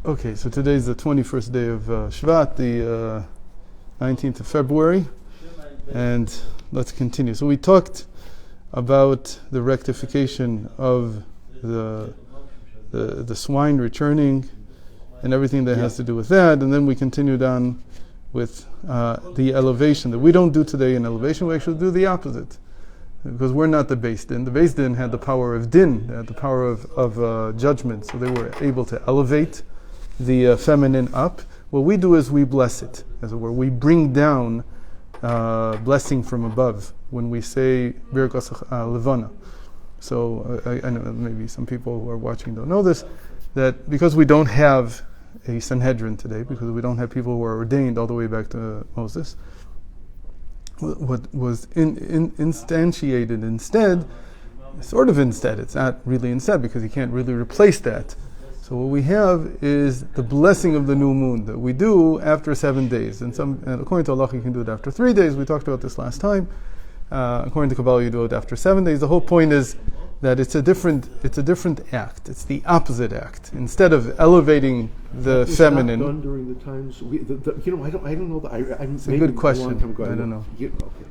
Okay, so today's the 21st day of Shvat, the 19th of February, and let's continue. So we talked about the rectification of the swine returning and everything that has to do with that, and then we continued on with the elevation that we don't do today in elevation. We actually do the opposite, because we're not the Beis Din. The Beis Din had the power of din, they had the power of judgment, so they were able to elevate the feminine up. What we do is we bless it, as it were. We bring down blessing from above when we say Birkas Levana. So I know maybe some people who are watching don't know this, that because we don't have a Sanhedrin today, because we don't have people who are ordained all the way back to Moses, what was instantiated instead, it's not really instead because you can't really replace that. So what we have is the blessing of the new moon that we do after 7 days. And according to Allah, you can do it after 3 days. We talked about this last time. According to Kabbalah, you do it after 7 days. The whole point is that it's a different act. It's the opposite act. Instead of elevating the feminine. Not done during the times. I don't know. It's a good question. I don't know.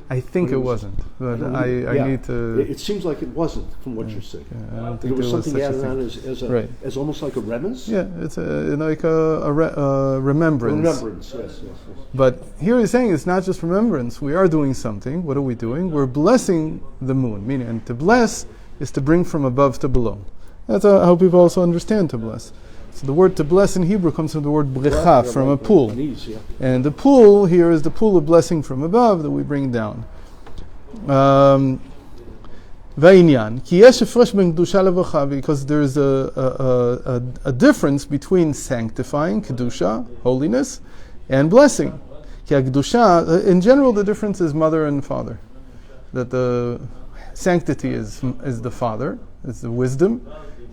I think it wasn't, but I need to. It seems like it wasn't from what you're saying. I don't think there was something added on as almost like a remnants. Yeah, it's like a remembrance. Remembrance, yes. But here he's saying it's not just remembrance. We are doing something. What are we doing? We're blessing the moon. Meaning, and to bless is to bring from above to below. That's how people also understand to bless. So the word to bless in Hebrew comes from the word brecha, from a pool. And the pool here is the pool of blessing from above that we bring down. Va'inyan, ki yesh hafresh ben kedusha lebracha, because there's a difference between sanctifying, kedusha, holiness, and blessing. Ki kedusha, in general, the difference is mother and father. That the sanctity is the father, is the wisdom,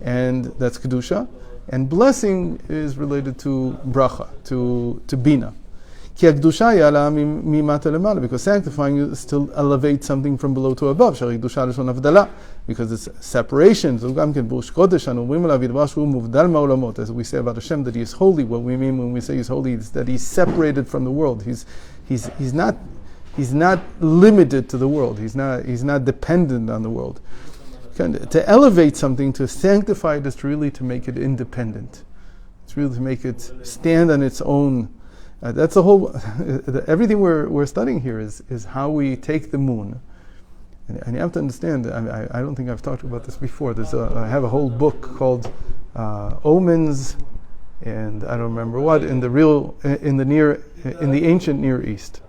and that's kedusha. And blessing is related to bracha, to bina. Because sanctifying is to elevate something from below to above. Because it's separation. As we say about Hashem, that He is holy. What we mean when we say He's holy is that He's separated from the world. He's not limited to the world. He's not dependent on the world. To elevate something, to sanctify it, is really to make it independent. It's really to make it stand on its own. That's the whole. Everything we're studying here is how we take the moon, and you have to understand. I don't think I've talked about this before. I have a whole book called Omens, and I don't remember what in the ancient Near East.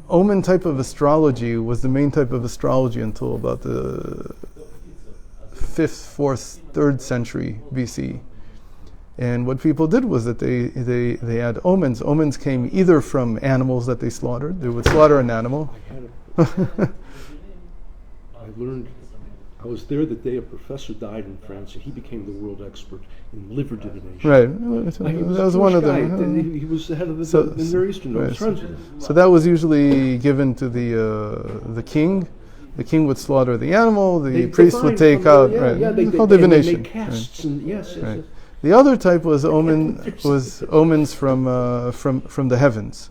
Omen type of astrology was the main type of astrology until about the 5th, 4th, 3rd century BC. And what people did was that they had omens. Omens came either from animals that they slaughtered. They would slaughter an animal. I was there the day a professor died in France, and he became the world expert in liver divination. Right, that was one of them. He was the head of the Near Eastern. I was friends with him. So that was usually given to the king. The king would slaughter the animal. The priest would take out. It's called divination. They make casts and yes. The other type was omens from the heavens.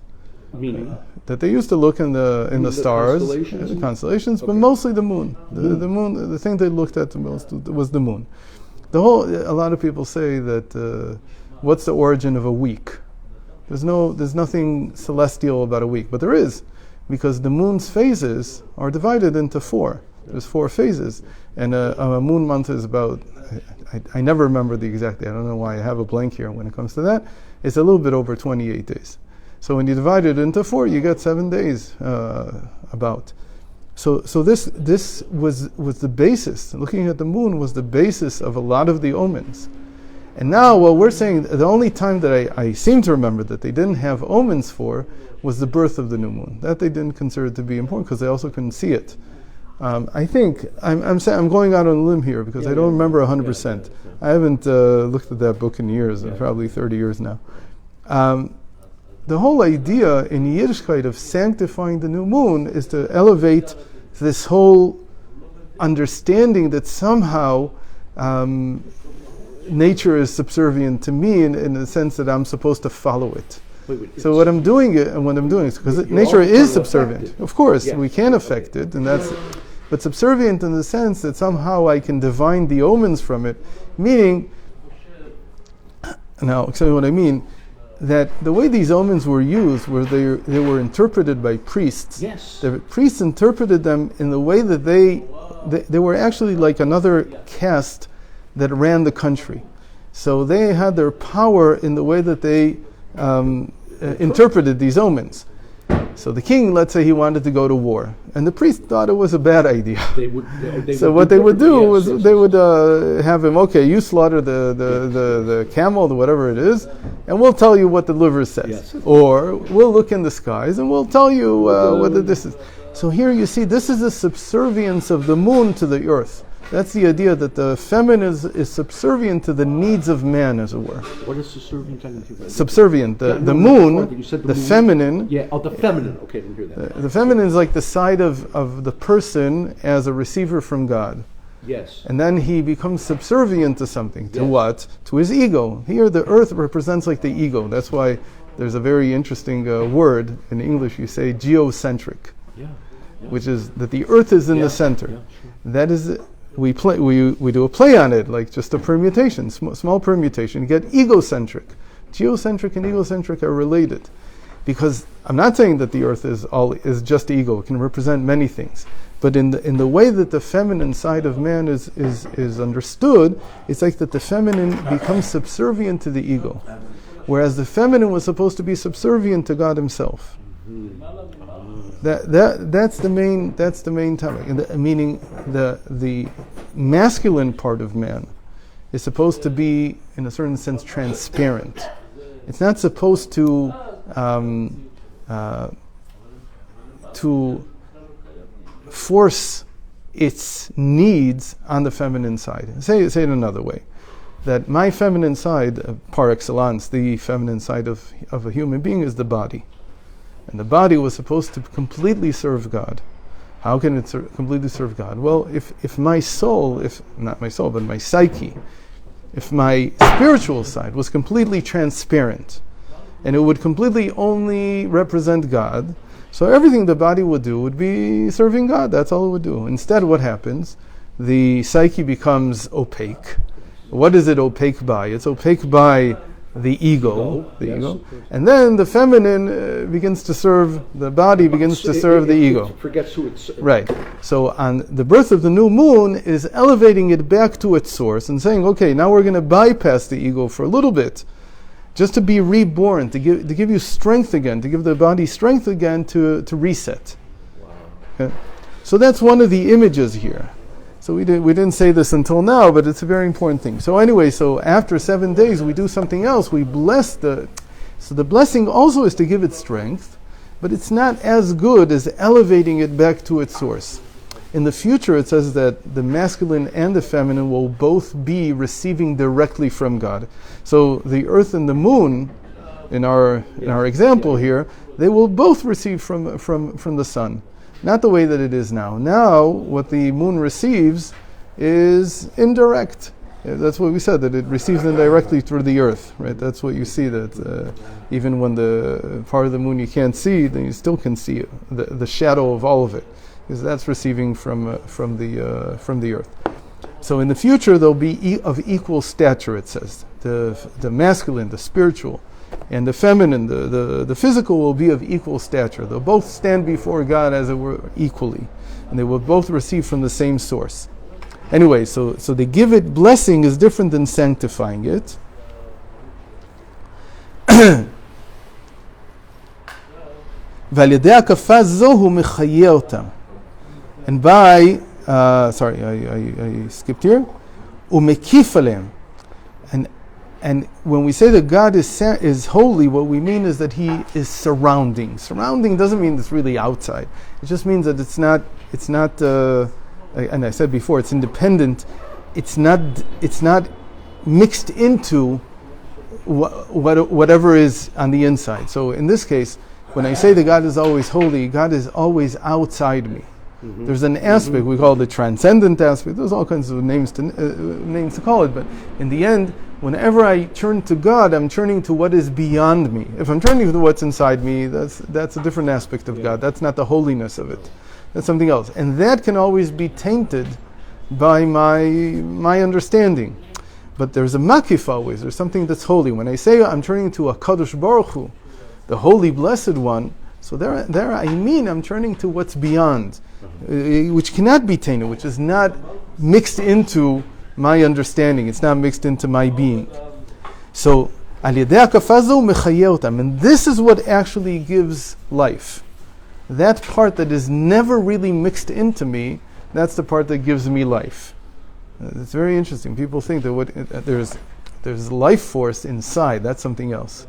Meaning that they used to look in the stars, the constellations, but mostly the moon. The moon. The thing they looked at the most was the moon. A lot of people say that what's the origin of a week? There's nothing celestial about a week, but there is, because the moon's phases are divided into 4. There's 4 phases, and a moon month is about. I never remember the exact day. I don't know why I have a blank here when it comes to that. It's a little bit over 28 days. So when you divide it into 4, you get 7 days about. So this was the basis. Looking at the moon was the basis of a lot of the omens. And now what we're saying, the only time that I seem to remember that they didn't have omens for was the birth of the new moon. That they didn't consider to be important because they also couldn't see it. I think I'm going out on a limb here because I don't remember 100%. I haven't looked at that book in years, probably 30 years now. The whole idea in Yiddishkeit of sanctifying the new moon is to elevate this whole understanding that somehow nature is subservient to me in the sense that I'm supposed to follow it. So what I'm doing is because nature is subservient. Of course, we can affect it, but subservient in the sense that somehow I can divine the omens from it, meaning, now I'll explain what I mean, that the way these omens were used, where they were interpreted by priests, the priests interpreted them in the way that they were actually like another caste that ran the country. So they had their power in the way that they interpreted these omens. So the king, let's say he wanted to go to war, and the priest thought it was a bad idea. What they would do was they would have him, okay, you slaughter the camel, or whatever it is, and we'll tell you what the liver says. Or we'll look in the skies and we'll tell you whether this is. So here you see, this is a subservience of the moon to the earth. That's the idea that the feminine is subservient to the needs of man, as it were. What is subservient? Subservient. The moon, the feminine. Yeah, the feminine. Okay, I didn't hear that. The feminine is like the side of the person as a receiver from God. Yes. And then he becomes subservient to something. To what? To his ego. Here the earth represents like the ego. That's why there's a very interesting word in English. You say geocentric. Yeah. Which is that the earth is in the center. Yeah, sure. That is... We do a play on it, like just a permutation, small permutation. You get egocentric. Geocentric and egocentric are related, because I'm not saying that the earth is just ego. It can represent many things, but in the way that the feminine side of man is understood, it's like that the feminine becomes subservient to the ego, whereas the feminine was supposed to be subservient to God Himself. That's the main topic. Meaning the masculine part of man is supposed to be, in a certain sense, transparent. It's not supposed to force its needs on the feminine side. Say it another way. That my feminine side, par excellence, the feminine side of a human being is the body. And the body was supposed to completely serve God. How can it completely serve God? Well, if my soul, if not my soul, but my psyche, if my spiritual side was completely transparent, and it would completely only represent God, so everything the body would do would be serving God. That's all it would do. Instead, what happens? The psyche becomes opaque. What is it opaque by? It's opaque by the ego, and then the feminine begins to serve the body, begins to serve the ego. It forgets who it's right. So on the birth of the new moon is elevating it back to its source and saying, okay, now we're going to bypass the ego for a little bit, just to be reborn, to give you strength again, to give the body strength again to reset. Wow. Okay? So that's one of the images here. So we didn't say this until now, but it's a very important thing. So anyway, so after 7 days we do something else. We bless so the blessing also is to give it strength, but it's not as good as elevating it back to its source. In the future it says that the masculine and the feminine will both be receiving directly from God. So the earth and the moon, in our example here, they will both receive from the sun. Not the way that it is now. Now, what the moon receives is indirect. That's what we said, that it receives indirectly through the earth, right? That's what you see, that even when the part of the moon you can't see, then you still can see the shadow of all of it, because that's receiving from the earth. So in the future, they'll be of equal stature, it says. The masculine, the spiritual, and the feminine, the physical, will be of equal stature. They'll both stand before God, as it were, equally. And they will both receive from the same source. Anyway, so they give it blessing is different than sanctifying it. And by, I skipped here. And when we say that God is holy, what we mean is that He is surrounding. Surrounding doesn't mean it's really outside. It just means that it's not. And I said before, it's independent. It's not mixed into whatever is on the inside. So in this case, when I say that God is always holy, God is always outside me. There's an aspect, we call it the transcendent aspect. There's all kinds of names to call it, but in the end, whenever I turn to God, I'm turning to what is beyond me. If I'm turning to what's inside me, that's a different aspect of God. That's not the holiness of it. That's something else. And that can always be tainted by my understanding. But there's a makif always. There's something that's holy. When I say I'm turning to a Kadosh Baruch Hu, the Holy Blessed One, so there I mean I'm turning to what's beyond, which cannot be tainted, which is not mixed into my understanding. It's not mixed into my being. So, al yedei hakafa zo mechayeh otam, and this is what actually gives life. That part that is never really mixed into me, that's the part that gives me life. It's very interesting. People think that there's life force inside. That's something else.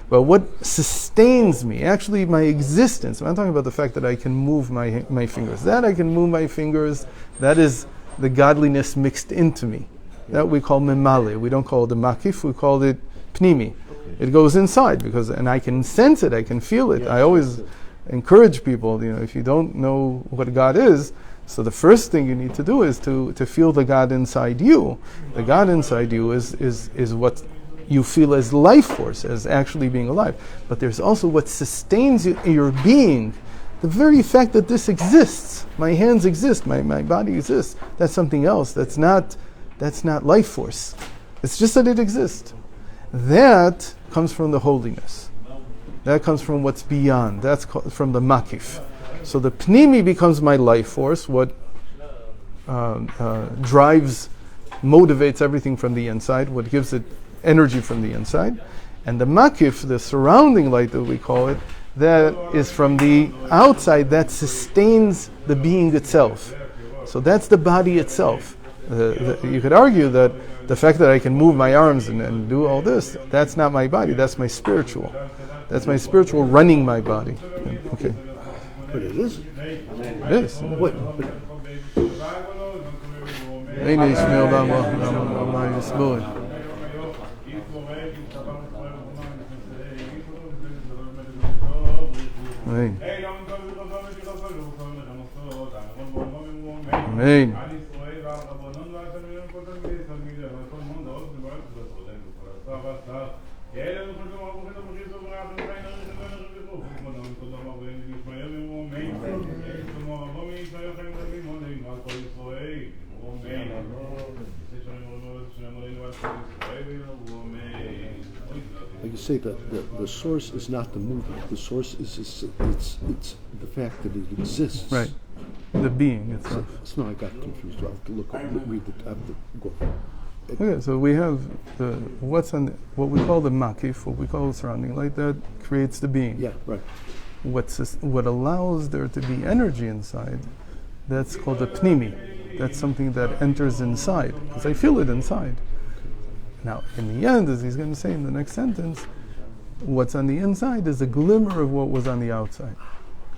But what sustains me, actually my existence, I'm talking about the fact that I can move my fingers. That I can move my fingers, that is the godliness mixed into me. That we call memale. We don't call it the makif, we call it pnimi. It goes inside, and I can sense it, I can feel it. I always encourage people, if you don't know what God is, so the first thing you need to do is to feel the God inside you. The God inside you is what you feel as life force, as actually being alive. But there's also what sustains your being. The very fact that this exists, my hands exist, my body exists, that's something else. That's not life force. It's just that it exists. That comes from the holiness. That comes from what's beyond. That's from the makif. So the pnimi becomes my life force, what drives, motivates everything from the inside, what gives it energy from the inside. And the makif, the surrounding light that we call it, that is from the outside, that sustains the being itself. So that's the body itself. You could argue that the fact that I can move my arms and do all this, that's not my body, that's my spiritual. That's my spiritual running my body. Okay. But it is. It is. What? Amen. Amen. Like you say, the source is not the movement. The source is it's the fact that it exists. Right. The being itself. So I got confused. I'll have to read it. I have to go. Okay, so we have what we call the makif, what we call the surrounding light, that creates the being. Yeah, right. What allows there to be energy inside, that's called the pnimi. That's something that enters inside, because I feel it inside. Now, in the end, as he's going to say in the next sentence, what's on the inside is a glimmer of what was on the outside.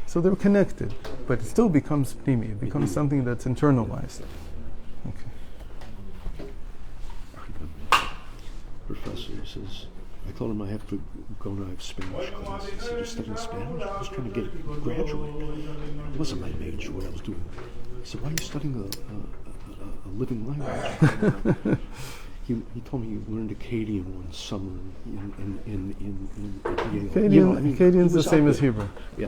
So they're connected, but it still becomes pnimi. It becomes something that's internalized. Okay. Professor says, I told him I have to go and I have Spanish class. He said, you're studying Spanish? I was trying to get it graduate. It wasn't my major, what I was doing. He said, why are you studying a living language? He told me he learned Akkadian one summer in Yale. Akkadian's the same as Hebrew. Yeah.